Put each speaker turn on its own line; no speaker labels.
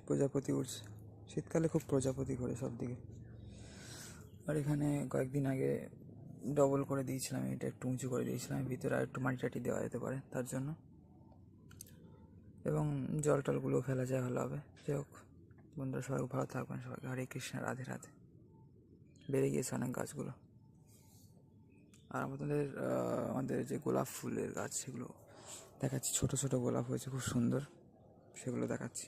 প্রজাপতি উঠছে, শীতকালে খুব প্রজাপতি ঘোরে সব দিকে। আর এখানে কয়েকদিন আগে ডবল করে দিয়েছিলাম, এটা একটু উঁচু করে দিয়েছিলাম, ভিতরে আর একটু মাটি টাটি দেওয়া যেতে পারে তার জন্য, এবং জল টলগুলোও ফেলা যায় ভালো হবে। যাই হোক, বন্ধুরা সবাই ভালো থাকবেন, সবাইকে হরে কৃষ্ণ, রাধে রাধে। বেড়ে গিয়েছে অনেক গাছগুলো। আর আমাদের যে গোলাপ ফুলের গাছ সেগুলো দেখাচ্ছি, ছোটো ছোটো গোলাপ হয়েছে খুব সুন্দর, সেগুলো দেখাচ্ছি।